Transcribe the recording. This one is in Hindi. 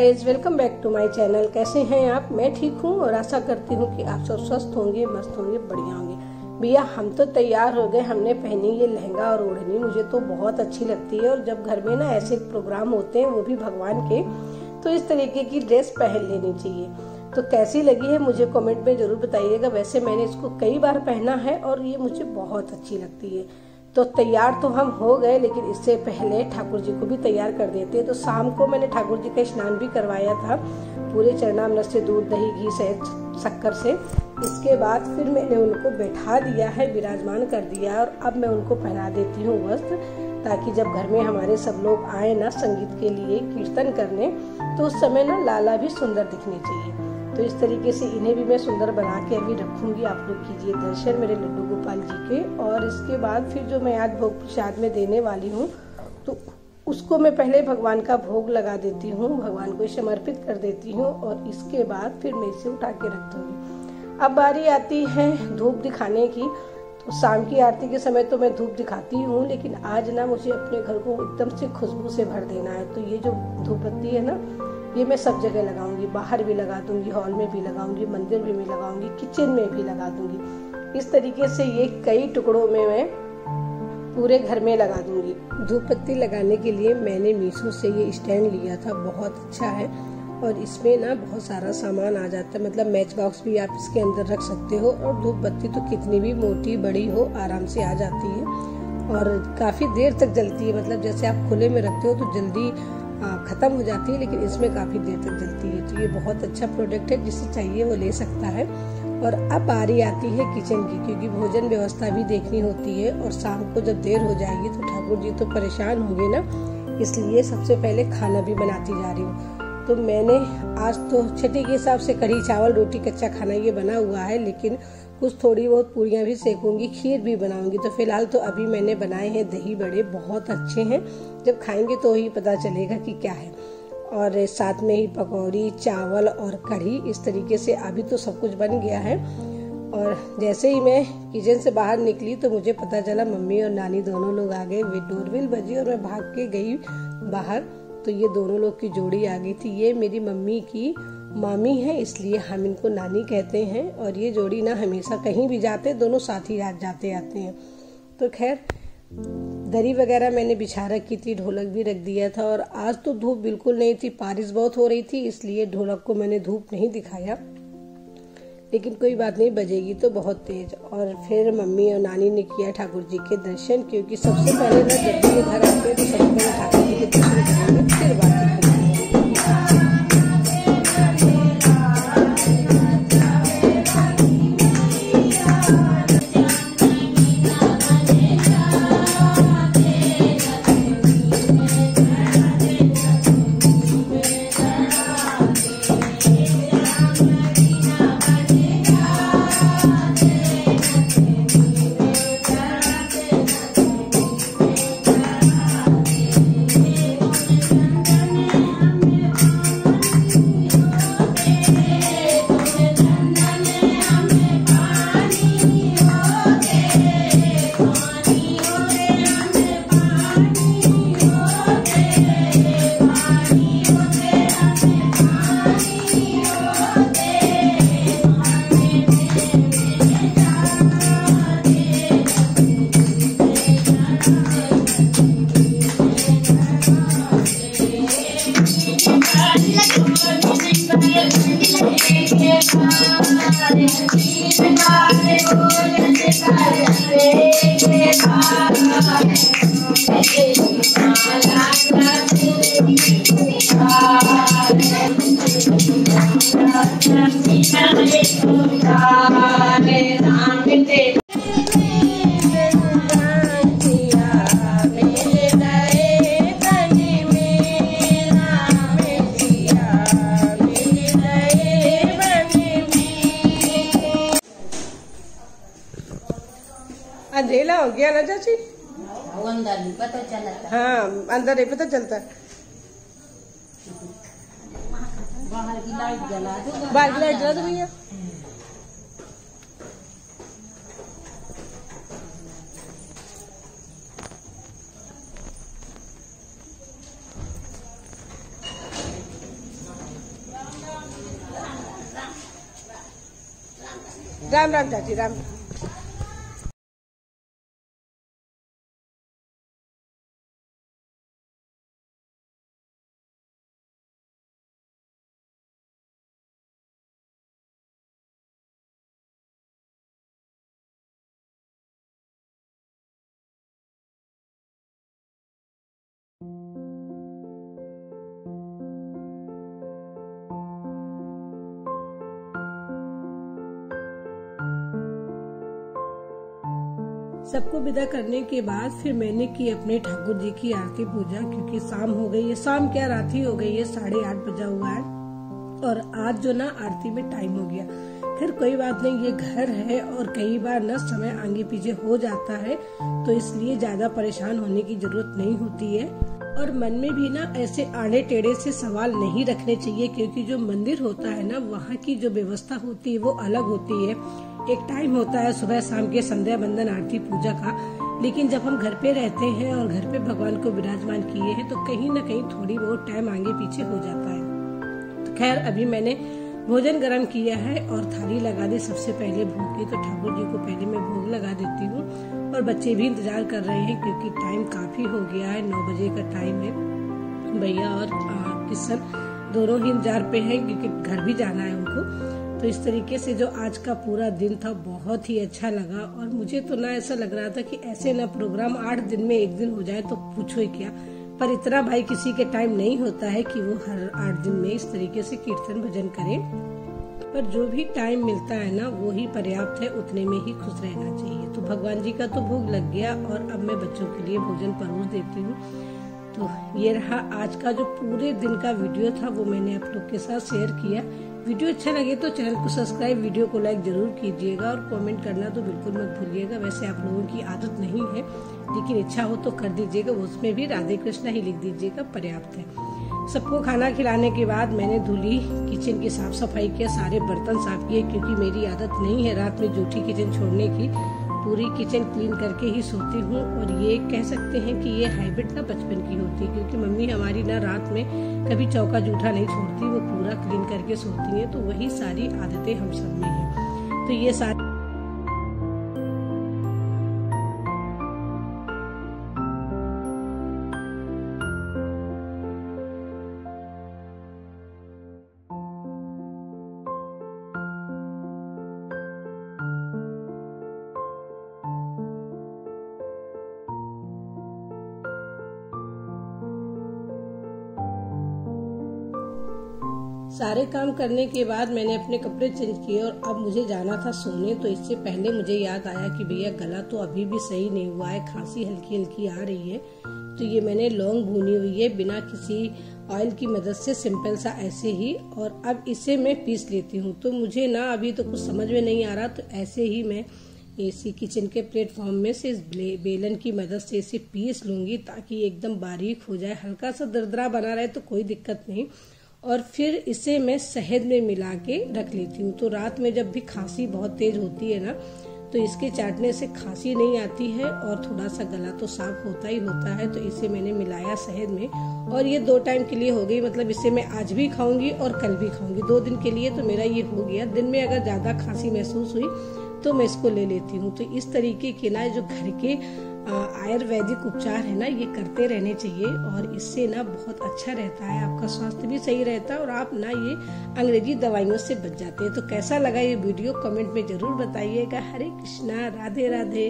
Guys, welcome back to my channel. कैसे हैं आप? मैं ठीक हूँ और आशा करती हूँ कि आप सब स्वस्थ होंगे, मस्त होंगे, बढ़िया होंगे। भैया हम तो तैयार हो गए। हमने पहनी ये लहंगा और ओढ़नी, मुझे तो बहुत अच्छी लगती है। और जब घर में ना ऐसे प्रोग्राम होते हैं, वो भी भगवान के, तो इस तरीके की ड्रेस पहन लेनी चाहिए। तो कैसी लगी है मुझे कमेंट में जरूर बताइएगा। वैसे मैंने इसको कई बार पहना है और ये मुझे बहुत अच्छी लगती है। तो तैयार तो हम हो गए, लेकिन इससे पहले ठाकुर जी को भी तैयार कर देते हैं। तो शाम को मैंने ठाकुर जी का स्नान भी करवाया था, पूरे चरणामृत से, दूध, दही, घी से, शक्कर से। इसके बाद फिर मैंने उनको बैठा दिया है, विराजमान कर दिया। और अब मैं उनको पहना देती हूँ वस्त्र, ताकि जब घर में हमारे सब लोग आए ना संगीत के लिए, कीर्तन करने, तो उस समय ना लाला भी सुंदर दिखनी चाहिए। तो इस तरीके से इन्हें भी मैं सुंदर बना के अभी रखूंगी। आप लोग कीजिए दर्शन मेरे लड्डू गोपाल जी के। और इसके बाद फिर जो मैं आज भोग प्रसाद में देने वाली हूँ, तो उसको मैं पहले भगवान का भोग लगा देती हूँ, भगवान को समर्पित कर देती हूँ। और इसके बाद फिर मैं इसे उठा के रख दूंगी। अब बारी आती है धूप दिखाने की। तो शाम की आरती के समय तो मैं धूप दिखाती हूँ, लेकिन आज ना मुझे अपने घर को एकदम से खुशबू से भर देना है। तो ये जो धूप बत्ती है ना, ये मैं सब जगह लगाऊंगी। बाहर भी लगा दूंगी, हॉल में भी लगाऊंगी, मंदिर में भी लगाऊंगी, किचन में भी लगा दूंगी। इस तरीके से ये कई टुकड़ों में मैं पूरे घर में लगा दूंगी। धूप बत्ती लगाने के लिए मैंने मीशो से ये स्टैंड लिया था, बहुत अच्छा है। और इसमें ना बहुत सारा सामान आ जाता है, मतलब मैच बॉक्स भी आप इसके अंदर रख सकते हो। और धूप बत्ती तो कितनी भी मोटी बड़ी हो, आराम से आ जाती है और काफी देर तक जलती है। मतलब जैसे आप खुले में रखते हो तो जल्दी खत्म हो जाती है, लेकिन इसमें काफी देर तक जलती है। तो ये बहुत अच्छा प्रोडक्ट है, जिसे चाहिए वो ले सकता है। और अब बारी आती है किचन की, क्योंकि भोजन व्यवस्था भी देखनी होती है। और शाम को जब देर हो जाएगी तो ठाकुर जी तो परेशान होंगे ना, इसलिए सबसे पहले खाना भी बनाती जा रही हूँ। तो मैंने आज तो छठी के हिसाब से कढ़ी चावल रोटी कच्चा खाना ये बना हुआ है, लेकिन कुछ थोड़ी बहुत पूरियां भी सेकूंगी, खीर भी बनाऊंगी। तो फिलहाल तो अभी मैंने बनाए हैं दही बड़े, बहुत अच्छे हैं। जब खाएंगे तो ही पता चलेगा कि क्या है। और साथ में ही पकौड़ी, चावल और कढ़ी, इस तरीके से अभी तो सब कुछ बन गया है। और जैसे ही मैं किचन से बाहर निकली तो मुझे पता चला मम्मी और नानी दोनों लोग आ गए। डोरबेल बजी और मैं भाग के गई बाहर, तो ये दोनों लोग की जोड़ी आ गई थी। ये मेरी मम्मी की मामी है, इसलिए हम इनको नानी कहते हैं। और ये जोड़ी ना हमेशा कहीं भी जाते, दोनों साथ ही जाते आते हैं। तो खैर, दरी वगैरह मैंने बिछा रखी थी, ढोलक भी रख दिया था। और आज तो धूप बिल्कुल नहीं थी, बारिश बहुत हो रही थी, इसलिए ढोलक को मैंने धूप नहीं दिखाया। लेकिन कोई बात नहीं, बजेगी तो बहुत तेज। और फिर मम्मी और नानी ने किया ठाकुर जी के दर्शन, क्योंकि सबसे पहले ना जब भी ये घर आते हैं तो सबसे पहले ठाकुर जी के दर्शन करेंगे, फिर बाकी अंधेला हो गया ना चाची? अंदर नहीं पता चला। हाँ, अंदर नहीं पता चलता। बाहर की लाइट जला दो, बाहर की लाइट जला दो भैया। राम राम चाची, राम राम। सबको विदा करने के बाद फिर मैंने की अपने ठाकुर जी की आरती पूजा, क्योंकि शाम हो गई है। शाम क्या, रात ही हो गई है, 8:30 बजा हुआ है और आज जो ना आरती में टाइम हो गया। फिर कोई बात नहीं, ये घर है और कई बार ना समय आगे पीछे हो जाता है, तो इसलिए ज्यादा परेशान होने की जरूरत नहीं होती है। और मन में भी ना ऐसे आड़े टेढ़े से सवाल नहीं रखने चाहिए, क्योंकि जो मंदिर होता है ना, वहाँ की जो व्यवस्था होती है वो अलग होती है। एक टाइम होता है सुबह शाम के संध्या बंदन आरती पूजा का, लेकिन जब हम घर पे रहते हैं और घर पे भगवान को विराजमान किए हैं, तो कहीं न कहीं थोड़ी बहुत टाइम आगे पीछे हो जाता है। तो खैर, अभी मैंने भोजन गर्म किया है और थाली लगा दी सबसे पहले भोग की। तो ठाकुर जी को पहले मैं भोग लगा देती हूँ और बच्चे भी इंतजार कर रहे हैं, क्योंकि टाइम काफी हो गया है, 9 बजे का टाइम है। भैया और किशन दोनों ही इंतजार पे हैं, क्योंकि घर भी जाना है उनको। तो इस तरीके से जो आज का पूरा दिन था बहुत ही अच्छा लगा। और मुझे तो ना ऐसा लग रहा था कि ऐसे ना प्रोग्राम 8 दिन में एक दिन हो जाए तो पूछो ही क्या। पर इतना भाई किसी के टाइम नहीं होता है कि वो हर 8 दिन में इस तरीके से कीर्तन भजन करे। पर जो भी टाइम मिलता है ना, वो ही पर्याप्त है, उतने में ही खुश रहना चाहिए। तो भगवान जी का तो भोग लग गया और अब मैं बच्चों के लिए भोजन परोस देती हूँ। तो ये रहा आज का जो पूरे दिन का वीडियो था, वो मैंने आप लोग के साथ शेयर किया। वीडियो अच्छा लगे तो चैनल को सब्सक्राइब, वीडियो को लाइक जरूर कीजिएगा और कमेंट करना तो बिल्कुल मत भूलिएगा। वैसे आप लोगों की आदत नहीं है, लेकिन इच्छा हो तो कर दीजिएगा, उसमें भी राधे कृष्णा ही लिख दीजिएगा, पर्याप्त है। सबको खाना खिलाने के बाद मैंने धुली, किचन की साफ सफाई किया, सारे बर्तन साफ किए, क्योंकि मेरी आदत नहीं है रात में जूठी किचन छोड़ने की। पूरी किचन क्लीन करके ही सोती हूँ। और ये कह सकते हैं कि ये हैबिट ना बचपन की होती है, क्योंकि मम्मी हमारी ना रात में कभी चौका जूठा नहीं छोड़ती, वो पूरा क्लीन करके सोती हैं। तो वही सारी आदतें हम सब में हैं। तो ये सारी सारे काम करने के बाद मैंने अपने कपड़े चेंज किए और अब मुझे जाना था सोने। तो इससे पहले मुझे याद आया कि भैया गला तो अभी भी सही नहीं हुआ है, खांसी हल्की हल्की आ रही है। तो ये मैंने लौंग भुनी हुई है बिना किसी ऑयल की मदद से, सिंपल सा ऐसे ही, और अब इसे मैं पीस लेती हूँ। तो मुझे ना अभी तो कुछ समझ में नहीं आ रहा, तो ऐसे ही मैं इसी किचन के प्लेटफॉर्म में से इस बेलन की मदद से इसे पीस लूंगी, ताकि एकदम बारीक हो जाए। हल्का सा दरदरा बना रहे तो कोई दिक्कत नहीं। और फिर इसे मैं शहद में मिला के रख लेती हूँ। तो रात में जब भी खांसी बहुत तेज होती है ना, तो इसके चाटने से खांसी नहीं आती है और थोड़ा सा गला तो साफ होता ही होता है। तो इसे मैंने मिलाया शहद में और ये 2 टाइम के लिए हो गई। मतलब इसे मैं आज भी खाऊंगी और कल भी खाऊंगी, 2 दिन के लिए तो मेरा ये हो गया। दिन में अगर ज्यादा खांसी महसूस हुई तो मैं इसको ले लेती हूँ। तो इस तरीके के ना जो घर के आयुर्वेदिक उपचार है ना, ये करते रहने चाहिए और इससे ना बहुत अच्छा रहता है, आपका स्वास्थ्य भी सही रहता है और आप ना ये अंग्रेजी दवाइयों से बच जाते हैं। तो कैसा लगा ये वीडियो कमेंट में जरूर बताइएगा। हरे कृष्णा, राधे राधे।